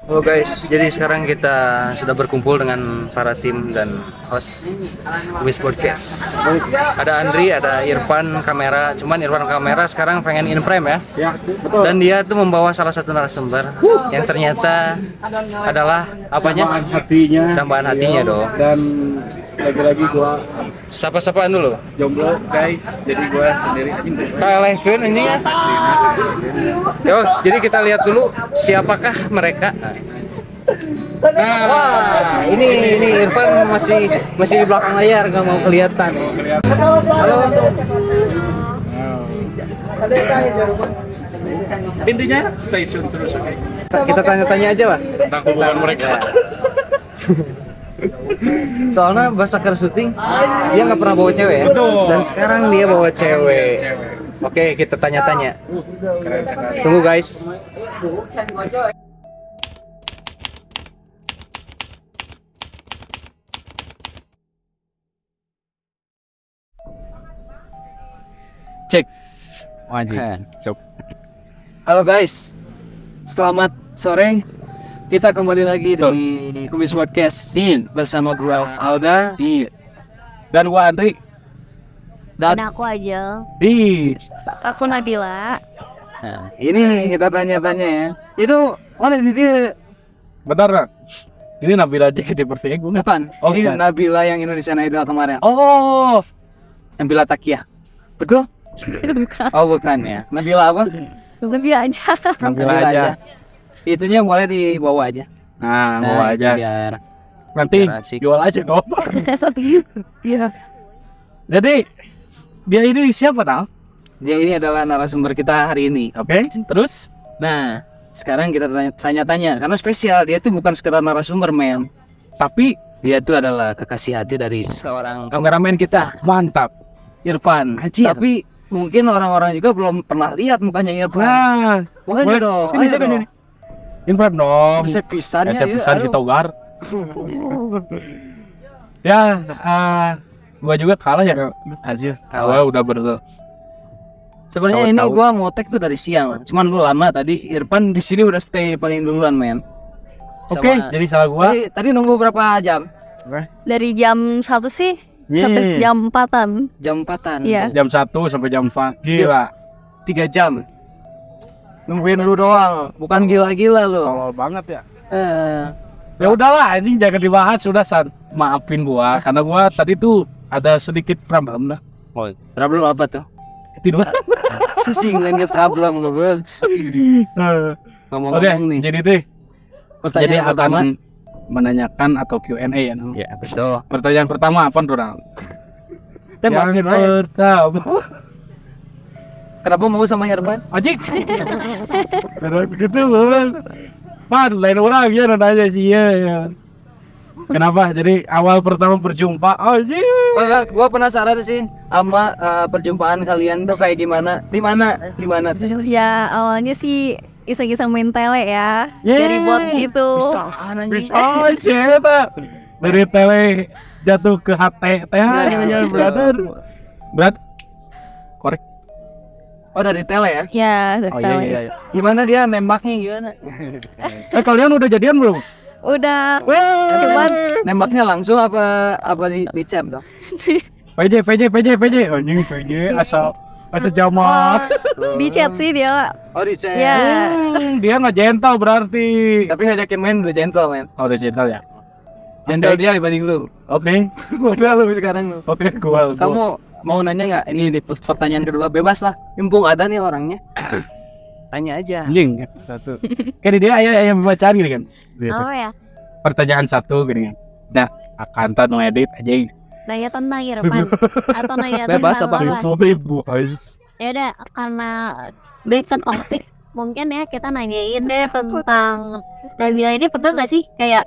Halo guys, jadi sekarang kita sudah berkumpul dengan para tim dan host Kumis Podcast. Ada Andri, ada Irfan kamera. Cuman Irfan kamera sekarang pengen in frame ya. Ya, betul. Dan dia tuh membawa salah satu narasumber yang ternyata adalah apanya? Dambaan hatinya dong. Dan lagi-lagi gua Sapa-sapaan dulu. jomblo guys, jadi gua sendiri Kalehkeun ini ya. Yo, jadi kita lihat dulu siapakah mereka. Wah, ini Irfan masih di belakang layar, nggak mau kelihatan. Halo. intinya stay tune terus, oke? Kita tanya-tanya aja lah. Tentang hubungan mereka. Soalnya Basakar syuting dia nggak pernah bawa cewek ya. Dan sekarang dia bawa cewek. Oke, kita tanya-tanya. Tunggu guys. Cek. Wajib. Cok. Halo guys, selamat sore. Kita kembali lagi di Kumis Podcast bersama gue Alda Dan gua Andri. dan aku aja. Aku Nabila. nah, ini kita tanya-tanya ya. Itu mana dia? Benar nggak? Ini Nabila aja di pertiga gua. Bukan. Oh, Ini bukan. Nabila yang Indonesian Idol kemarin. Oh, Nabila Takia. Betul? Oh bukan ya. Nabila apa? Lebih aja. Nabila aja. Itunya boleh dibawa aja. Nah, bawa itu aja. biar Nanti biar asik. jual aja kok. Iya. Jadi dia ini siapa Nal? Dia ini adalah narasumber kita hari ini. Oke, terus? Nah, sekarang kita tanya-tanya karena spesial. Dia itu bukan sekedar narasumber, men. Tapi Dia itu adalah kekasih hati dari seorang kameramen kita, mantap. Irfan. Anjir. Tapi mungkin orang-orang juga belum pernah lihat mukanya Irfan. Nah, Makanya boleh. dong. Sini, ayo sini, dong. sini. Info dong. Resep pisannya. Saya yuk, pesan aduh. di Togar. Ya, gua juga kalah ya Azir. Kalah. Gua udah Sebenarnya ini Tahu-tahu. gua ngotek tuh dari siang. Cuman lu lama tadi. Irfan di sini udah stay paling duluan, men. Oke, Sama- jadi salah gua. Tadi nunggu berapa jam? Dari jam 1 sih sampai Yeah. jam 4-an. Jam 4-an. Iya. Jam 1 sampai jam 4. Gila. 3 jam. Nungguin lu doang. Bukan gila-gila lu. Tolol banget ya. Eh, Ya udahlah, ini jangan dibahas sudah maafin gua karena gua tadi tuh ada sedikit problem lah. problem apa tuh? Tidur. Sesinggan ke problem lu, bro. Oke, Ngomong-ngomong nih. jadi deh. Pertanyaan Jadi pertama. akan menanyakan atau Q&A ya. Nal? Ya, betul. Pertanyaan pertama apa Ronald? Tembakin Yang aja. pertama. Kenapa mau sama Irfan? Anjing. Karena begitu Bang. Pan, lain orang ya nanya sih ya. Kenapa? Jadi awal pertama berjumpa, anjing. Gua penasaran sih sama perjumpaan kalian tuh kayak gimana? Di mana? Ya awalnya sih iseng-iseng main tele ya. Yeah. Dari bot gitu. Pisahan anjing. Oh, siapa? Dari tele jatuh ke HT teh ya, brother. Berat. Korek. Oh, dari tele ya? Ya, dari Oh tele. iya. Gimana dia nembaknya gimana? Kalian udah jadian belum? Udah. Cuman Nembaknya langsung apa di chat tuh? PJ. Anjing PJ asal jamak. di chat sih dia. Oh, di chat. Ya. Dia nggak gentle berarti. Tapi ngajakin main udah gentle, men. Oh, udah gentle ya. Gentle dia dibanding lu. Oke. Udah lu sekarang lu. Oke, gua. Kamu mau nanya nggak? Ini di pertanyaan kedua bebas lah. Mumpung ada nih orangnya. Tanya aja. Anjing satu. Kayak dia ayah pembacaan gini kan. Gitu. Apa ya? Pertanyaan 1 gini kan. Nah, akan tan ngedit aja. Nanya tentang Irfan atau nanya Bebas tentang apa? lawan? Sorry, boys. Ya udah karena basic topik mungkin ya kita nanyain deh tentang Nabila ini pernah nggak sih kayak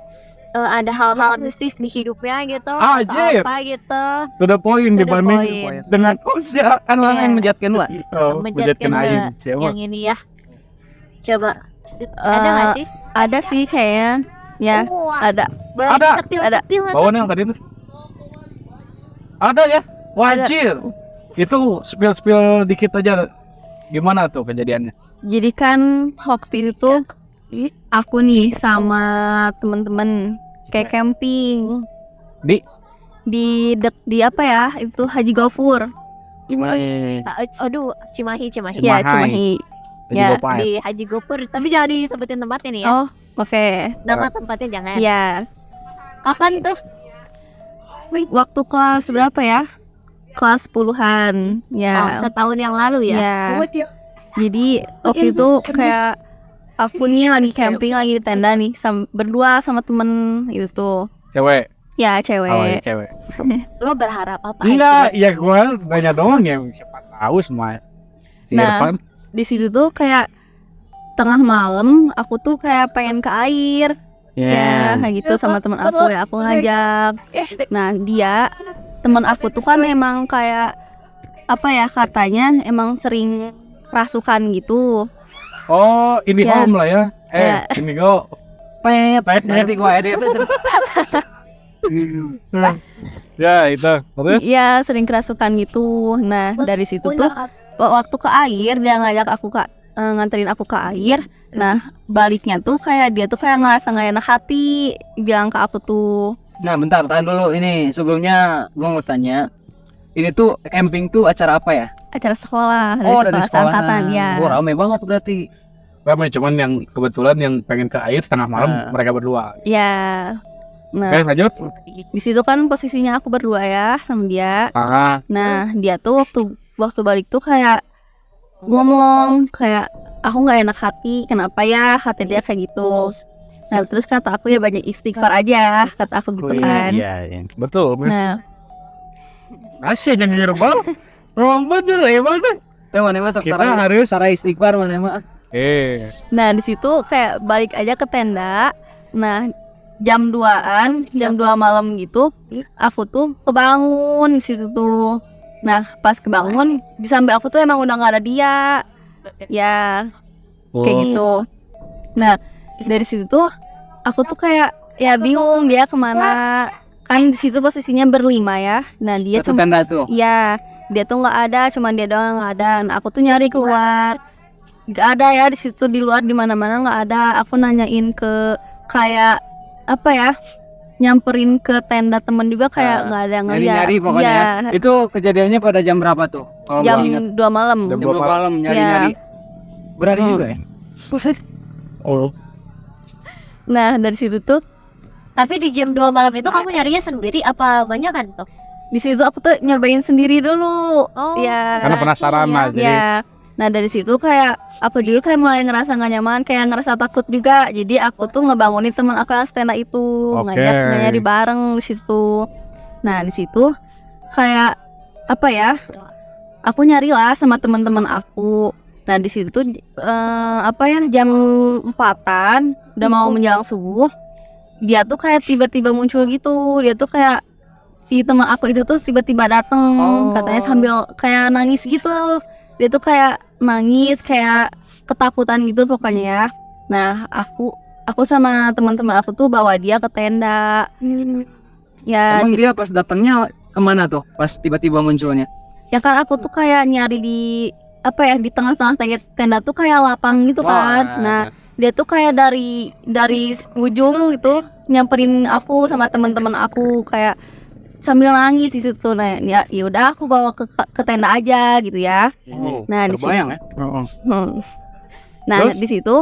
ada hal-hal mistis di hidupnya gitu Ah, atau anjir. apa gitu. To the point To the dibanding point. dengan usia Kan orang Iya. yang menjatkan lah. oh, menjadikan air yang ini ya. Coba ada nggak sih? Ada sih kayaknya. Ya, Wah, ada. Ada. Setil bawaan yang tadi tuh ada ya wajir itu spill dikit aja gimana tuh kejadiannya. Jadi kan waktu itu aku nih sama temen-temen kayak camping Di di apa ya? Itu Haji Gofur. gimana Aduh, Cimahi. Ya, Cimahi. Ya, Di Haji Gopur, tapi jangan disebutin tempatnya nih ya. Oh, oke. Nama tempatnya jangan. Ya, Kapan tuh? waktu kelas berapa ya? Kelas puluhan. Oh, Ya. setahun yang lalu ya. Ya. Oh, dia- Jadi waktu itu kayak aku nih lagi camping lagi di tenda nih berdua sama temen itu. cewek Ya, awalnya cewek. cewek Lo berharap apa? enggak ya gua nanya doang ya siapa tahu semua si Nah. Irfan Di situ tuh kayak tengah malam aku tuh kayak pengen ke air. Ya, kayak gitu sama teman aku ya, aku ngajak. Nah, teman aku tuh kan emang kayak apa ya katanya emang sering kerasukan gitu. oh ini Ya. home lah ya Ya. ini go Pet, Pet, nanti gua edit. ya itu terus Iya, sering kerasukan gitu. Nah, dari situ tuh waktu ke air dia ngajak aku nganterin aku ke air. Nah, baliknya tuh kayak dia tuh kayak ngerasa nggak enak hati, bilang ke aku tuh. Nah, bentar, tahan dulu. Ini sebelumnya gua mau tanya. Ini tuh camping tuh acara apa ya? Acara sekolah, Oh, dari sekolah. seangkatan, ya. Wah, rame banget berarti. ramai cuman yang kebetulan yang pengen ke air tengah malam mereka berdua Ya. Nah, oke lanjut di situ kan posisinya aku berdua ya sama dia. Nah, dia tuh waktu balik tuh kayak ngomong kayak aku nggak enak hati, kenapa ya kata dia kayak gitu. Nah, terus kata aku ya banyak istighfar aja, kata aku gitu kan. iya. Betul mas Nah, asik yang nyerbal memang betul ya bang Tuh mana masuk kita harus cara istighfar mana mah. nah di situ kayak balik aja ke tenda. Nah, jam 2 malam gitu, aku tuh kebangun di situ tuh. Nah, pas kebangun di samping aku tuh emang udah nggak ada dia. Ya, kayak gitu. Nah, dari situ tuh aku tuh kayak ya bingung dia kemana. Kan di situ posisinya berlima ya. Nah, dia Satu cuma tenda tuh. iya, dia tuh nggak ada, cuman dia doang nggak ada. Nah, aku tuh nyari keluar, nggak ada ya di situ, di luar di mana-mana nggak ada. Aku nanyain ke kayak apa ya, nyamperin ke tenda temen juga kayak nggak ada ngeliat. Nyari pokoknya. Iya, Ya. Itu kejadiannya pada jam berapa tuh? Kalau jam masih ingat. 2 malam. Jam Jam 2 malam nyari-nyari. Berani juga ya? oh Nah, dari situ tuh Tapi di jam 2 malam itu kamu nyarinya sendiri apa banyak kan tuh? di situ aku tuh nyobain sendiri dulu. Oh, Ya. karena penasaran lah jadi Ya, nah dari situ kayak aku juga kayak mulai ngerasa gak nyaman, kayak ngerasa takut juga. Jadi aku tuh ngebangunin teman aku yang stand itu, Oke. ngajak nyari bareng di situ. Nah di situ kayak apa ya? Aku nyari lah sama teman-teman aku. Nah di situ tuh apa ya jam 4-an udah mau menjelang subuh. Dia tuh kayak tiba-tiba muncul gitu. Dia tuh kayak si teman aku itu tuh tiba-tiba dateng, katanya sambil kayak nangis gitu. Dia tuh kayak nangis, kayak ketakutan gitu pokoknya ya. Nah aku sama teman-teman aku tuh bawa dia ke tenda. Ya, Emang dia pas datangnya kemana tuh? Pas tiba-tiba munculnya? ya kan aku tuh kayak nyari di apa ya di tengah-tengah tenda tuh kayak lapang gitu kan. Nah dia tuh kayak dari ujung gitu nyamperin aku sama teman-teman aku kayak sambil nangis di situ. Nah ya udah aku bawa ke tenda aja gitu ya. Nah di situ Terbayang ya? nah Terus? di situ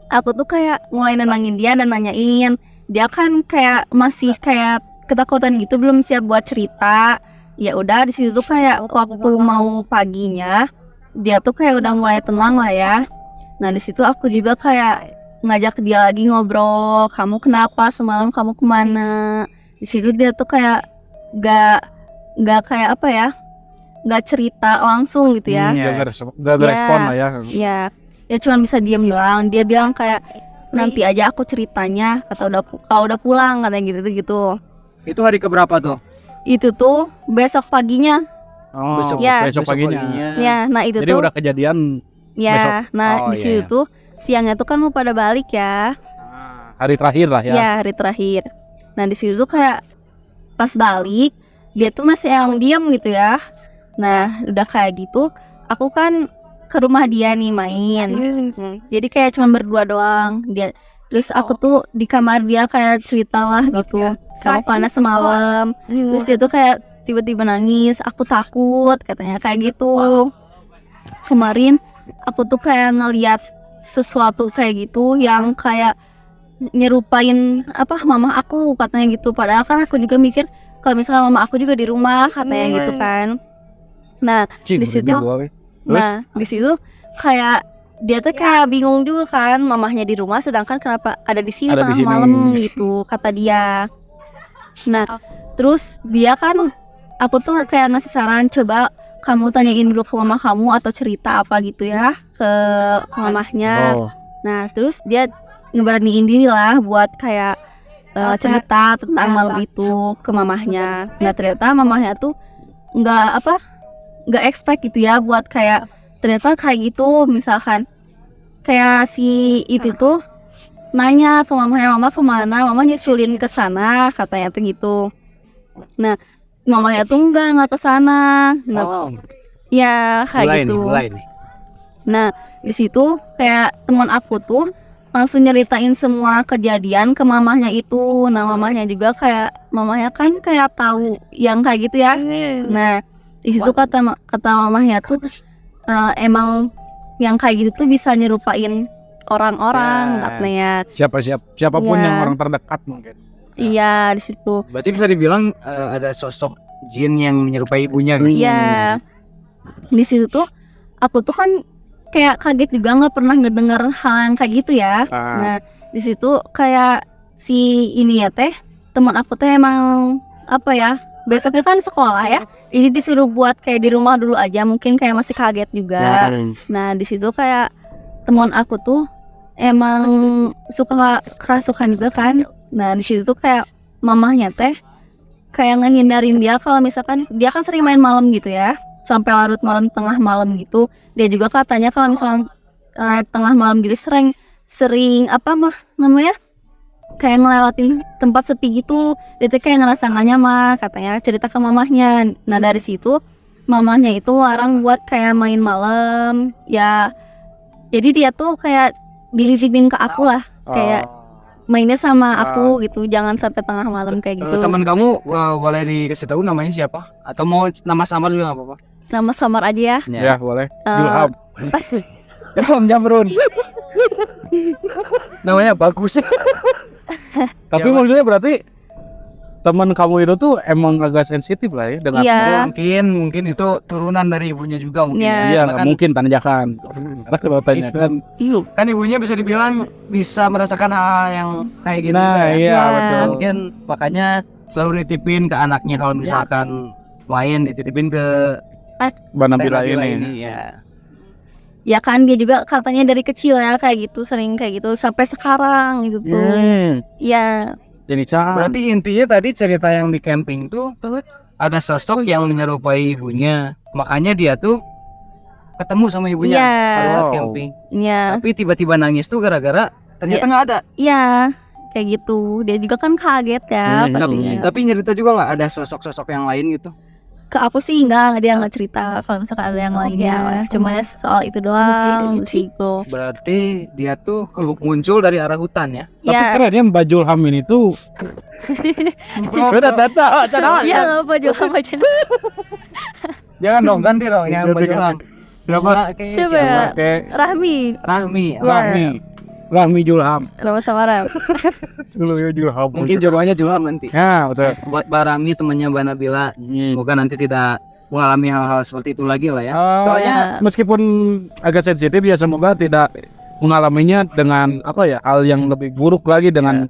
aku tuh kayak mulai nenangin dia dan nanyain, dia kan kayak masih kayak ketakutan gitu, belum siap buat cerita. Ya udah di situ tuh kayak waktu mau paginya dia tuh kayak udah mulai tenang lah ya. Nah di situ aku juga kayak ngajak dia lagi ngobrol, kamu kenapa semalam, kamu kemana. Di situ dia tuh kayak gak kayak apa ya, gak cerita langsung gitu ya. Gak Ya. respon lah ya Ya cuma bisa diem doang. Dia bilang kayak nanti aja aku ceritanya kata kalau udah pulang katanya gitu. Itu hari keberapa tuh? Itu tuh besok paginya. Oh, Ya. besok paginya. Ya, nah itu Jadi tuh udah kejadian ya. besok. Nah Oh, di iya, situ iya. tuh siangnya tuh kan mau pada balik ya. hari terakhir lah ya. Ya, hari terakhir. Nah di situ tuh kayak pas balik dia tuh masih yang diam gitu ya. Nah udah kayak gitu aku kan ke rumah dia nih main. Jadi kayak cuma berdua doang. Dia terus aku tuh di kamar dia kayak cerita lah gitu sama panas semalam. Terus dia tuh kayak tiba-tiba nangis. Aku takut katanya kayak gitu. Kemarin aku tuh kayak ngeliat sesuatu kayak gitu yang kayak nyerupain apa mama aku katanya gitu. Padahal kan aku juga mikir kalau misalnya mama aku juga di rumah katanya gitu kan. Nah Cing, di situ udah gitu, nah di situ kayak dia tuh kayak bingung juga kan mamahnya di rumah sedangkan kenapa ada di sini Ada di tengah sini. malam gitu kata dia. Nah terus dia kan aku tuh kayak ngasih saran coba kamu tanyain dulu ke mama kamu atau cerita apa gitu ya ke mamahnya. Oh, Nah terus dia ngeberaniin diri lah buat kayak cerita tentang malam itu ke mamahnya. Nah ternyata mamahnya tuh nggak expect gitu ya buat kayak ternyata kayak gitu. Misalkan kayak si itu tuh nanya ke mamahnya mama kemana, mama nyusulin ke sana katanya tuh gitu. Nah mamanya tuh nggak ke sana. Nah, ya kayak gitu. Mulai nih. Nah di situ kayak teman aku tuh langsung nyeritain semua kejadian ke mamahnya itu. Nah mamahnya juga kayak mamahnya kan kayak tahu yang kayak gitu ya. Nah di situ kata mamahnya tuh emang yang kayak gitu tuh bisa nyerupain orang-orang katanya. siapapun Ya. yang orang terdekat mungkin. Iya di situ. Berarti bisa dibilang ada sosok jin yang menyerupai ibunya. Iya di situ tuh aku tuh kan kayak kaget juga nggak pernah ngedenger hal yang kayak gitu ya. Nah di situ kayak si ini ya teh teman aku teh emang apa ya besoknya kan sekolah ya, ini disuruh buat kayak di rumah dulu aja mungkin kayak masih kaget juga. Nah di situ kayak teman aku tuh emang suka kerasukan juga kan. Nah di situ tuh kayak mamahnya teh kayak ngehindarin dia kalau misalkan dia kan sering main malam gitu ya sampai larut malam tengah malam gitu. Dia juga katanya kalau misalkan tengah malam gitu sering apa namanya kayak ngelewatin tempat sepi gitu. Dia tuh kayak ngerasa gak nyaman katanya cerita ke mamahnya. Nah dari situ mamahnya itu larang buat kayak main malam ya. Jadi dia tuh kayak dititipin ke aku lah kayak mainnya sama aku gitu, jangan sampai tengah malam kayak gitu. Teman kamu boleh dikasih tahu namanya siapa? Atau mau nama samar juga nggak apa-apa? Nama samar aja ya. Ya boleh. Eh, Julham. Julham Jamrun. Namanya bagus. Tapi maksudnya berarti teman kamu itu tuh emang agak sensitif lah ya dengan Iya. Mungkin itu turunan dari ibunya juga mungkin. Iya. Iya, nggak mungkin tanjakan. Karena kalau tanjakan, Kan ibunya bisa dibilang bisa merasakan hal yang kayak gitu. nah juga ya. iya Iya. betul. Mungkin makanya selalu dititipin ke anaknya kalau misalkan main dititipin ke Banabila Nabila ini. ya. Ya kan dia juga katanya dari kecil ya kayak gitu, sering kayak gitu sampai sekarang gitu tuh. Iya. Jadi cah. Berarti intinya tadi cerita yang di camping tuh ada sosok yang menyerupai ibunya. Makanya dia tuh ketemu sama ibunya Iya. pada saat Wow. camping. Iya. Tapi tiba-tiba nangis tuh gara-gara ternyata nggak ada. Iya. Kayak gitu. Dia juga kan kaget ya pastinya. Tapi nyerita juga nggak ada sosok-sosok yang lain gitu. Ke aku sih enggak, dia nggak cerita kalau misalkan ada yang lain ya. Cuma ya soal itu doang sih itu. Berarti dia tuh muncul dari arah hutan ya. Tapi Ya. keren ya Mbak Julham ini tuh. Beda data. Iya apa juga macam. Jangan dong, ganti dong yang baju ham. Berapa? Siapa ya? Oke. Rahmi. Rahmi. Rahmi Julham. Nama samaran. Dulu ya Julham. Mungkin jawabannya juga nanti. Ya betul. Buat Mbak Rahmi temannya Mbak Nabila, semoga nanti tidak mengalami hal-hal seperti itu lagi lah ya. Soalnya meskipun agak sensitif ya semoga tidak mengalaminya dengan apa ya hal yang lebih buruk lagi dengan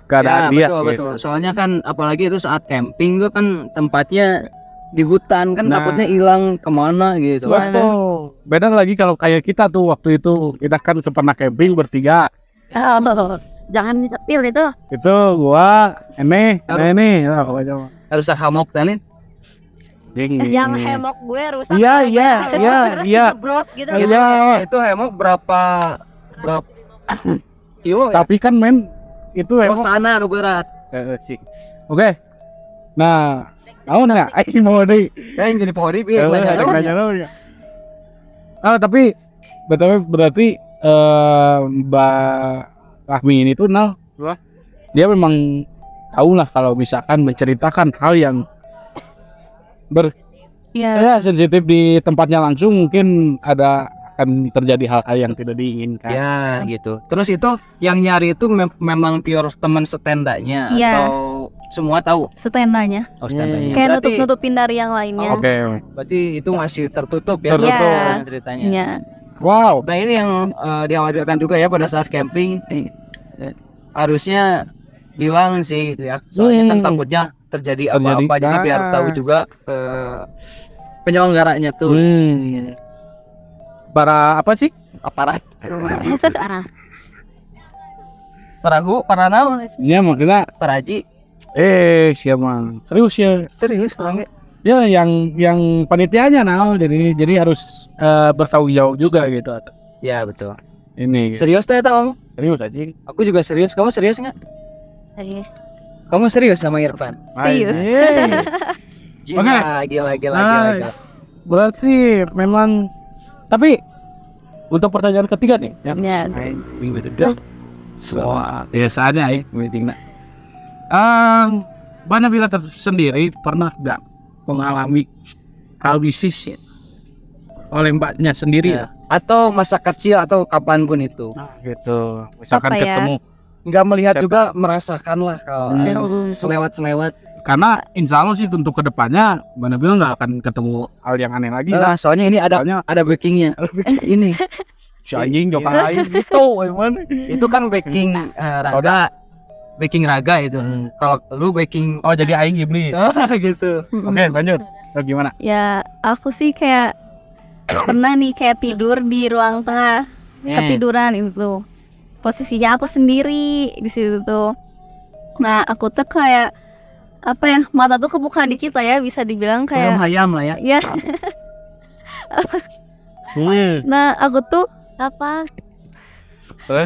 keadaan dia. Betul. Soalnya kan apalagi itu saat camping itu kan tempatnya di hutan kan Nah. takutnya hilang kemana gitu. Betul. Beda lagi kalau kayak kita tuh waktu itu kita kan pernah camping bertiga. Jangan disetil itu. Itu gua ini lah pokoknya. Harus hamok Talin. Yang hemok gue rusak. Iya. Bros gitu. Iya. Itu hamok berapa Yo, Tapi kan men itu emang sana nu berat. sih. Oke. Nah, tahu nggak? Aing mau deh. Yang jadi pohon ini banyak. Tapi berarti Mbak Rahmi ini tuh Wah. dia memang tahu lah kalau misalkan menceritakan hal yang Ya, sensitif di tempatnya langsung mungkin akan terjadi hal-hal yang tidak diinginkan. Ya gitu. Terus itu yang nyari itu memang pure teman setendanya Iya. atau semua tahu? setendanya. Oh, setendanya. Kayak Berarti- nutup-nutupin dari yang lainnya. Oke. Berarti itu masih tertutup ya Tertutup. sama ceritanya. Iya. Wow. Nah ini yang dikhawatirkan juga ya pada saat camping harusnya bilang sih gitu ya. Soalnya kan takutnya terjadi apa-apa jadi biar tahu juga penyelenggaranya tuh Para apa sih? aparat Arah. perahu paranau Iya maksudnya paraji siapa? Serius ya. serius orangnya. Ya yang panitianya jadi harus bertanggung jawab juga gitu atas Ya betul. ini. Serius tuh ya kamu? Serius aja. Aku juga serius. Kamu serius nggak? Serius. Kamu serius sama Irfan? Serius. Gila. Gila. Berarti memang tapi untuk pertanyaan ketiga nih yang Ya. semua biasanya ya meeting Mbak Nabila sendiri pernah nggak mengalami hal bisnis oleh mbaknya sendiri Ya. Atau masa kecil atau kapanpun itu. Nah, gitu misalkan Apa ya? ketemu Nggak melihat juga merasakan lah kalau selewat. karena insya Allah sih untuk kedepannya Mbak Nabila nggak akan ketemu hal yang aneh lagi lah. Nah, soalnya ini ada backingnya. Ini Si anjing jokan lain gitu gimana? itu kan backing raga, backing raga itu. Kalau lu backing Oh jadi aing iblis. gitu. Oke lanjut. Terus gimana? Ya, aku sih kayak pernah nih kayak tidur di ruang tengah, ketiduran itu. Posisinya aku sendiri di situ tuh. Nah, aku tuh kayak apa ya? Mata tuh kebuka dikit lah ya, bisa dibilang kayak Hayam lah ya. ya. Nah, aku tuh Apa?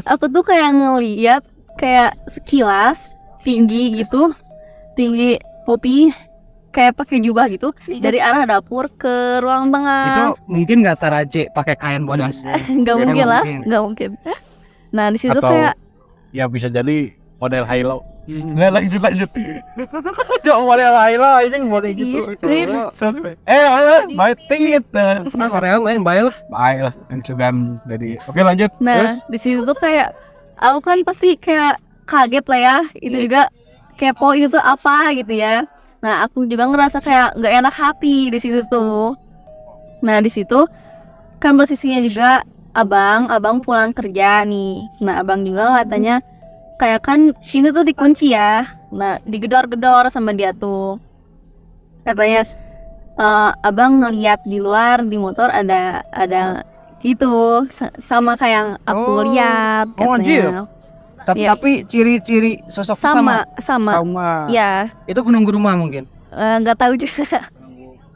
aku tuh kayak ngeliat kayak sekilas tinggi gitu, tinggi putih kayak pakai jubah gitu dari arah dapur ke ruang Itu tengah. mungkin nggak taraje pakai kain bodas. Nggak mungkin lah, nggak mungkin. Nah di situ Atau kayak ya bisa jadi model high-low. Nah, lanjut. Jangan model high-low ini model gitu. Baik tinggi Nah, Korea main baik lah. baik lah Instagram jadi. Oke lanjut. nah Terus di situ tuh kayak aku kan pasti kayak kaget lah ya, itu juga kepo itu tuh apa gitu ya. Nah aku juga ngerasa kayak nggak enak hati di situ tuh. Nah di situ kan posisinya juga abang pulang kerja nih. Nah abang juga katanya kayak kan ini tuh dikunci ya. Nah digedor-gedor sama dia tuh katanya abang ngeliat di luar di motor ada gitu sama kayak yang aku lihat katanya. Iya. Tapi ciri-ciri sosok sama sama. ya itu penunggu rumah mungkin. nggak tahu juga.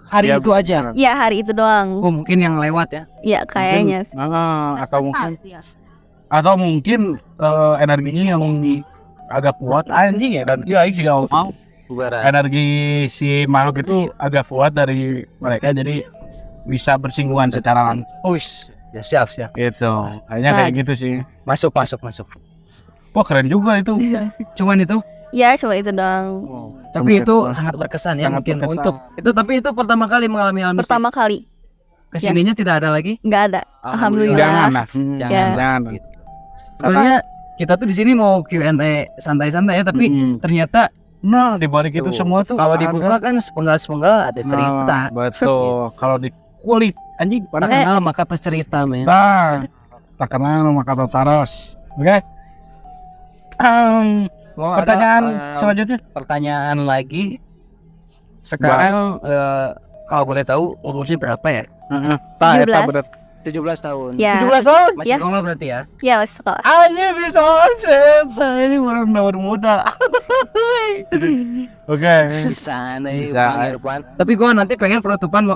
Hari Ya, itu aja. Ya hari itu doang. Oh, mungkin yang lewat ya. Ya kayaknya sih. Atau mungkin energinya yang agak kuat anjing ya dan dia sih nggak mau Bubaran. energi si makhluk itu agak kuat dari mereka jadi bisa bersinggungan secara langsung. Uish, ya, siap. Gitu. Kayaknya kayak gitu sih. Masuk. Wah keren juga itu. Cuman itu. Ya cuma itu doang. Tapi itu sangat berkesan ya Sangat mungkin berkesan. untuk itu. Tapi itu pertama kali mengalami hal mistis. Pertama kali Kesininya tidak ada lagi. nggak ada. Alhamdulillah. Jangan Alhamdulillah. lah. Ya. Jangan. Sebenarnya kita tuh di sini mau Q&A santai-santai ya, tapi ternyata Nah di balik itu tuh, semua tuh kalau ada- dibuka kan sepenggal ada cerita. Nah, betul. Kalau di kulit anjing Tak pada kenal maka tak cerita, men. nah tak kenal maka tak saros. Oke. Mau Pertanyaan ada, selanjutnya. pertanyaan lagi. Sekarang kalau boleh tahu umurnya berapa ya? Eta 17. bener. 17 tahun. Ya. 17 tahun. Masih Ya. sekolah berarti ya? Ya masih sekolah. Anjir bisa saya ini orang muda. Oke. Bisa nih, Bisa. Bang Irfan. Tapi gua nanti pengen penutupan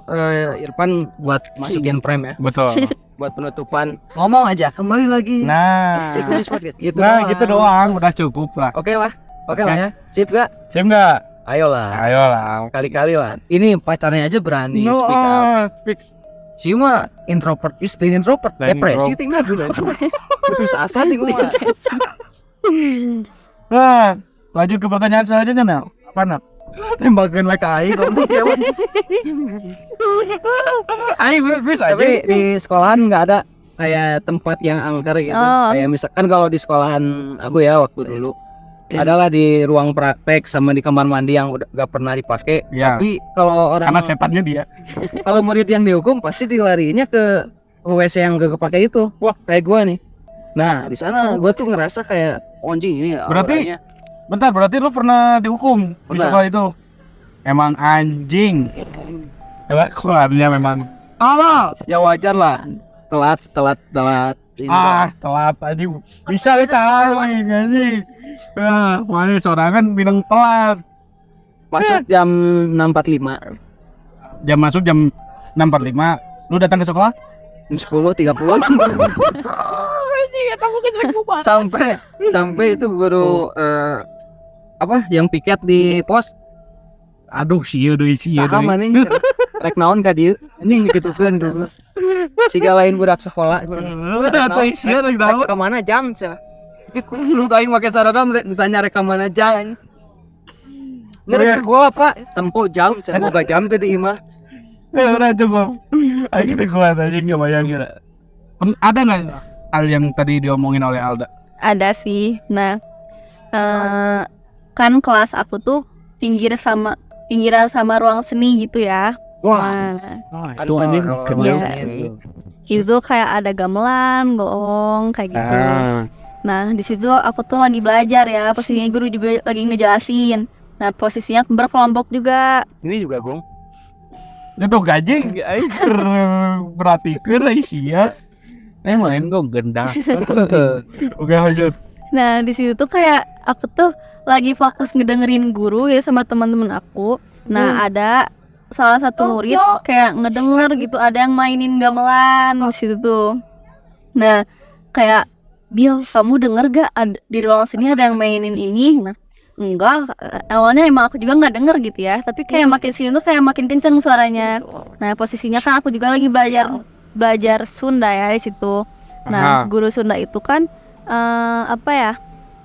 Irfan buat masukin prime ya. Betul. Buat penutupan ngomong aja kembali lagi. Nah, Kumis Podcast. Gitu nah gitu doang udah cukup lah. Oke lah. Oke Oke. lah ya. Sip gak? Siap nggak? Ayolah. Ayolah. Kali-kali lah. Ini pacarnya aja berani No, speak up. speak. Si mah introvert, still introvert, Dan depresi tinggal dulu. Putus asa nih gua. Nah, lanjut ke pertanyaan selanjutnya Nel. Apa Nel? Tembakan mereka air dong cewek. Ayo bisa aja. Tapi di sekolahan nggak ada kayak tempat yang angker gitu. Oh. Kayak misalkan kalau di sekolahan aku ya waktu dulu adalah di ruang praktek sama di kamar mandi yang udah gak pernah dipakai. Ya. Tapi kalau orang Karena setannya dia. kalau murid yang dihukum pasti dilarinya ke WC yang gak kepake itu. Wah. Kayak gua nih. Nah di sana gua tuh ngerasa kayak anjing ini. Berarti- auranya. Bentar, berarti lu pernah dihukum di Pernah. sekolah itu? Emang anjing. Emang keluarnya memang. Allah. Ya wajar lah. Telat. Ini Telat tadi. Bisa kita nggak sih? Mana sorangan bilang telat. masuk jam 6.45. Jam masuk jam 6.45. Lu datang ke sekolah? 10.30 sampai itu guru apa yang piket di pos Aduh, sih udah isi ya. saham anjing rek naon ka dieu anjing digitukeun dulu siga lain budak sekolah Udah atau isi ya rek ka mana jam cenah lu aing make seragam rek misalnya rek ka mana jam Ngerek sekolah pak tempo jam cenah boga jam teh di imah Udah cukup. Ayo kita kuat aja nggak bayangin. Ada nggak hal yang tadi diomongin oleh Alda? Ada sih. Nah, kan kelas aku tuh pinggiran sama ruang seni gitu ya. wah Nah, Itu anjing kalau keren. Iya. seni. itu kayak ada gamelan, goong, kayak gitu. Nah, di situ aku tuh lagi belajar ya. Posisinya guru juga lagi ngejelasin. Nah, posisinya berkelompok juga. ini juga gong Itu gaji, ayo perhatikan isi ya. Main gue gendang. Oke lanjut. Nah, di situ tuh kayak aku tuh lagi fokus ngedengerin guru ya sama teman-teman aku. Nah, ada salah satu murid kayak ngedenger gitu, ada yang mainin gamelan di situ tuh. Nah, kayak Bil, kamu denger gak di ruang sini ada yang mainin ini? Nah, enggak, awalnya emang aku juga nggak denger gitu ya, tapi kayak makin sini tuh kayak makin kenceng suaranya. Nah, posisinya kan aku juga lagi belajar Sunda ya di situ. Nah, Aha. guru Sunda itu kan apa ya,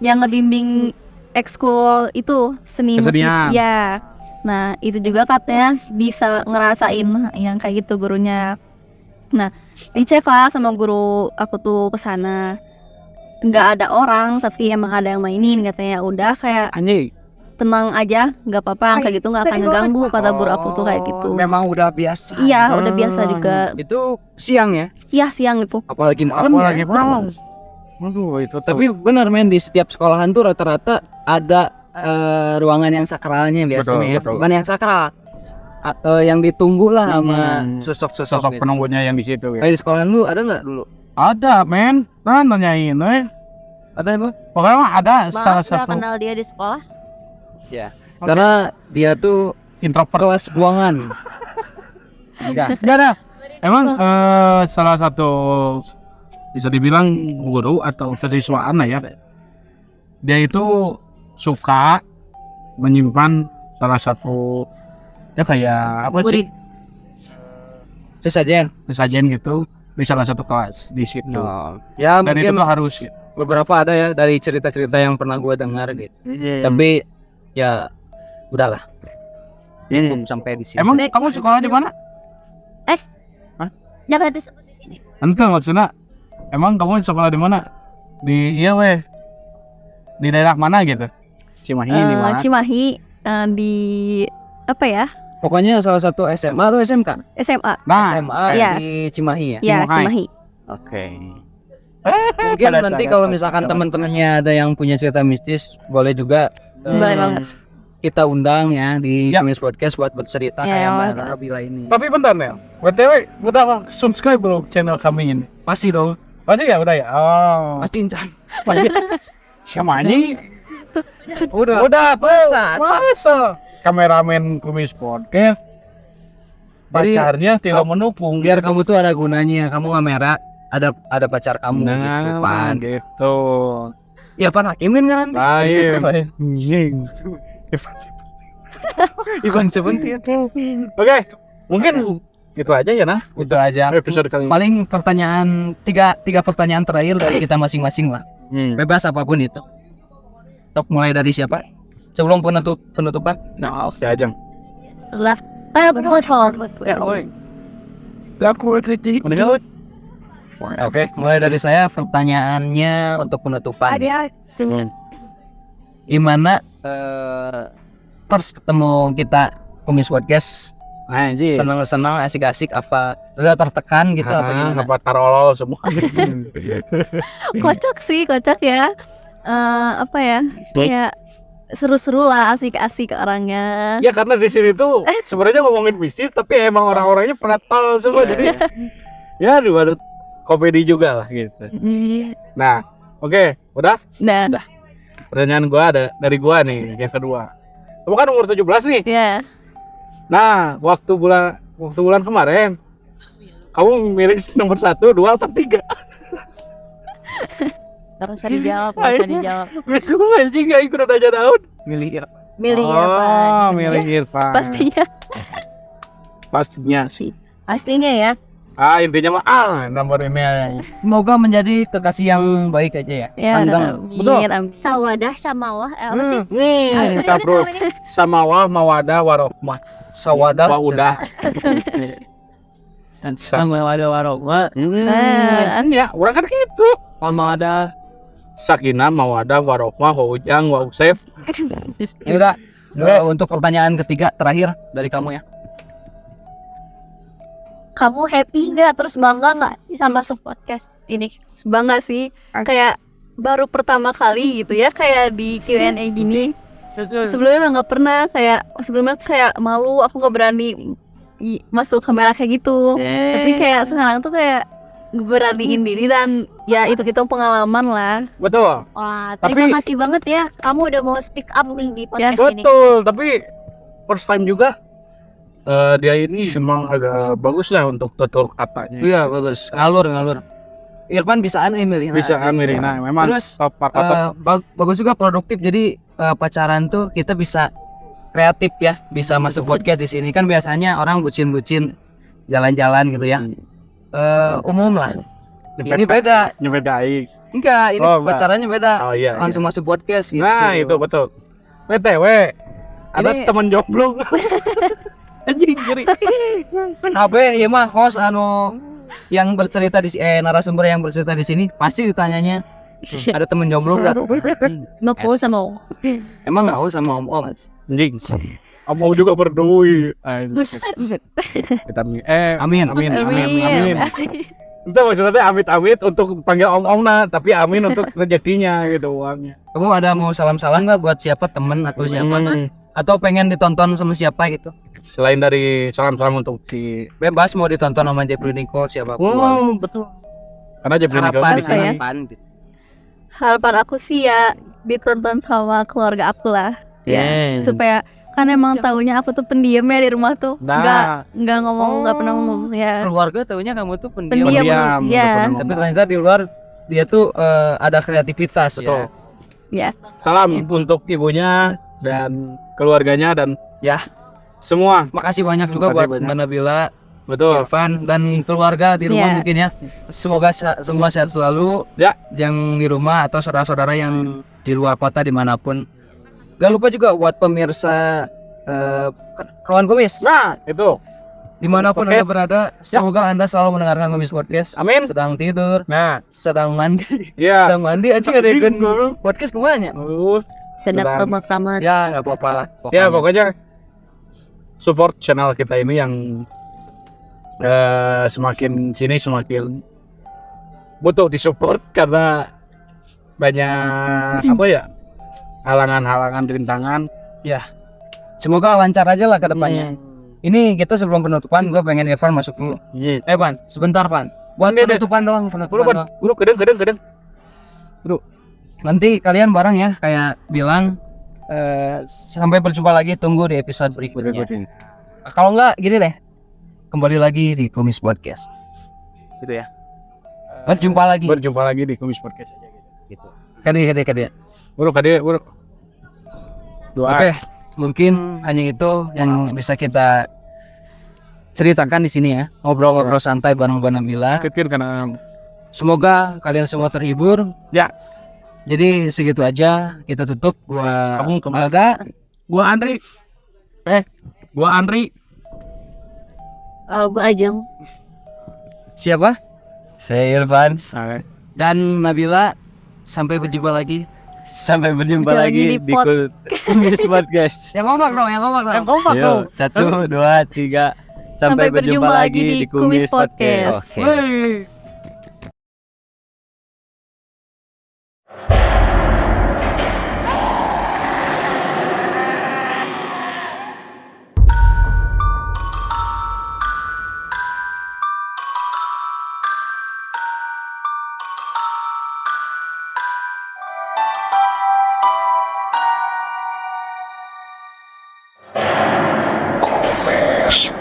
yang ngebimbing ekskul itu seni musik. Kesenian. Ya. Nah, itu juga katanya bisa ngerasain yang kayak gitu gurunya. Nah, dicek lah sama guru aku tuh kesana. Nggak ada orang, tapi emang ada yang mainin katanya. Udah kayak Anjing. tenang aja, nggak apa-apa kayak gitu, nggak akan ngeganggu kata guru aku tuh kayak gitu. memang udah biasa Iya, udah biasa juga. itu siang ya Iya, siang itu. apalagi malam Apalagi ya. malam. Aduh itu. Tapi benar men di setiap sekolahan tuh rata-rata ada ruangan yang sakralnya biasanya ya. Betul. Bukan yang sakral atau yang ditunggu lah sama sosok-sosok sosok gitu. penunggunya yang di situ ya. Kayak di sekolahan lu ada nggak dulu? Ada men, nah nanyain, Ada apa? pokoknya mah ada salah Maaf nggak satu kenal dia di sekolah. Ya. Karena dia tuh introvert. kelas buangan. Enggak. Enggak ada. Emang salah satu bisa dibilang guru atau siswaan lah ya. Dia itu suka menyimpan salah satu ya kayak apa sih? Sesajen. Sesajen gitu di salah satu kelas di situ. Ya Dan itu mungkin tuh harus beberapa ada ya dari cerita-cerita yang pernah gua dengar gitu. Tapi ya udahlah. Belum sampai di sini. Emang kamu sekolah di mana? Jangan disebut di sini. Ente maksudnya emang kamu sekolah di mana? Di iya weh. Di daerah mana gitu? Cimahi di mana? Cimahi di apa ya? Pokoknya salah satu SMA atau SMK? SMA. Nah, SMA iya. di Cimahi ya. Ya, Cimahi. Cimahi. oke. Mungkin nanti kalau misalkan teman-temannya ada yang punya cerita mistis, boleh juga Boleh banget. kita undang ya di Ya. Kumis Podcast buat bercerita Ya, kayak boleh. Mbak Nabila ini. Tapi bentar Nel, BTW udah subscribe belum channel kami ini? Pasti dong, Pasti ya udah ya. Oh. pasti Incan. Sama ini Udah masa kameramen Kumis Podcast Jadi, pacarnya tidak mendukung. biar kamu tuh ada gunanya, kamu kamera ada pacar kamu gitu Pan. gitu. Ya Pan hakimin kan? Lain. Ivan Seventeen. Oke, mungkin itu aja ya nah. Itu aja. Episode kali ini. Paling pertanyaan tiga pertanyaan terakhir dari kita masing-masing lah. Bebas apapun itu. Top mulai dari siapa? Sebelum penutupan. Nah, si Ajeng. Lah, aku mau coba. Oke, mulai dari saya pertanyaannya untuk penutupan. Gimana first ketemu kita Kumis Podcast? Anjir. Senang-senang, asik-asik, apa udah tertekan gitu apa gimana? Apa tarolol semua. Kocak ya. Apa ya? Kayak seru-seru lah, asik-asik orangnya. Ya karena di sini tuh sebenarnya ngomongin bisnis tapi emang orang-orangnya penatol semua jadi ya ada komedi juga lah gitu. Nah, oke, udah. Nah, Pertanyaan gua ada dari gua nih yang kedua. Kamu kan umur 17 nih. ya. Nah, waktu bulan kemarin kamu milih nomor 1, 2 atau 3? Gak usah dijawab, gak usah dijawab. Besok anjing gak ikut aja daun. Milih Milih Oh, apa? milih Irfan. Pastinya sih. Pastinya ya. Intinya mah nomor ini aja. Semoga menjadi kekasih yang baik aja ya. Ya, Panggang. amin. Sawadah sama wah, apa sih? Sabro Samawa Mawadah Warohmah. Sawadah Udah. sama ada warahmat. Ya, orang kan gitu. Sama ada. Sakinah Mawadah Warohmah Ujang wa Usef. Ya udah. Untuk pertanyaan ketiga terakhir dari kamu ya. Kamu happy nggak? Terus bangga nggak sama podcast ini? Bangga sih. Kayak baru pertama kali gitu ya, kayak di Q&A gini. Sebelumnya emang nggak pernah, sebelumnya kayak malu, aku nggak berani masuk kamera kayak gitu. Tapi kayak sekarang tuh kayak beraniin diri dan ya itu pengalaman lah. Betul. Wah, Tapi- terima kasih banget ya. Kamu udah mau speak up nih di podcast ini. Betul, tapi first time juga dia ini memang agak bagus lah untuk tutur katanya. Iya bagus. Ngalur. Irfan bisaan milih. Bisa kan milih. Nah, memang Terus, top. Bagus juga produktif. Jadi pacaran tuh kita bisa kreatif ya, bisa masuk podcast di sini. Kan biasanya orang bucin-bucin jalan-jalan gitu ya. Umum lah. Ini beda. Nyebedain. Enggak, ini Oh, enggak. pacarannya beda. Oh iya. Langsung masuk podcast gitu. Nah, itu betul. BTW, ada Ini- teman jomblo. Anjing jeri. Apa ya mah host yang bercerita narasumber yang bercerita di sini pasti ditanyanya ada temen jomblo nggak? Anjing. Mau sama om. Emang nggak sama om. Anjing. Mau juga berdui. Kita Amin. amin. Itu maksudnya amit-amit untuk panggil om-om nah, tapi amin untuk rezekinya gitu uangnya. Kamu ada mau salam-salam nggak buat siapa temen atau siapa? Atau pengen ditonton sama siapa gitu? Selain dari salam-salam untuk si Bebas mau ditonton sama Jeffrey Nicole siapapun. betul. Karena Jeffrey Nicole Harapan di sini. ya? harapan gitu. Harapan aku sih ya ditonton sama keluarga aku lah. Yeah. Supaya kan emang taunya aku tuh pendiam ya di rumah tuh. Nah. Nggak ngomong, nggak pernah ngomong ya. Keluarga taunya kamu tuh pendiam. Pendiam. Ya. Tapi ternyata di luar dia tuh ada kreativitas. Betul. Ya. Salam untuk ibunya dan keluarganya dan Ya. semua. Makasih banyak juga Makasih buat banyak. Mbak Nabila, Betul. Irfan dan keluarga di rumah Iya. mungkin ya. Semoga semua sehat selalu. Ya. Yang di rumah atau saudara-saudara yang di luar kota dimanapun. Gak lupa juga buat pemirsa kawan kumis Nah, itu. dimanapun Podcast. anda berada. Semoga anda selalu mendengarkan kumis podcast. Amin. Sedang tidur, Nah, sedang mandi, ya. sedang mandi aja ada yang podcast kemana? Sedang Sedang- pemakaman. Ya nggak apa-apa lah. Ya, pokoknya support channel kita ini yang semakin sini semakin butuh disupport karena banyak apa ya halangan-halangan rintangan Ya. semoga lancar aja lah ke depannya. Ini kita sebelum penutupan gue pengen Irfan masuk dulu. Pan, sebentar Pan. Buat penutupan doang, penutupan doang. Bro, kadang. Nanti kalian bareng ya kayak bilang sampai berjumpa lagi, tunggu di episode berikutnya. Kalau enggak gini deh, kembali lagi di Kumis Podcast gitu ya. Berjumpa lagi di Kumis Podcast aja gitu. Kade. bro. Doa. Oke, mungkin hanya itu yang bisa kita ceritakan di sini ya. Ngobrol-ngobrol santai bareng Nabila. Karena Semoga kalian semua terhibur. ya, Jadi segitu aja, kita tutup. Gua Kamu kemana? Alga, gua Andri. Bu Ajeng. siapa? Saya Irfan. Dan Nabila. Sampai berjumpa lagi. Sampai berjumpa Lagi lagi di di Kumis Podcast. Yang ngomong dong. Yuk, 1, 2, 3. Sampai berjumpa lagi di Kumis Podcast. Wey. Kumis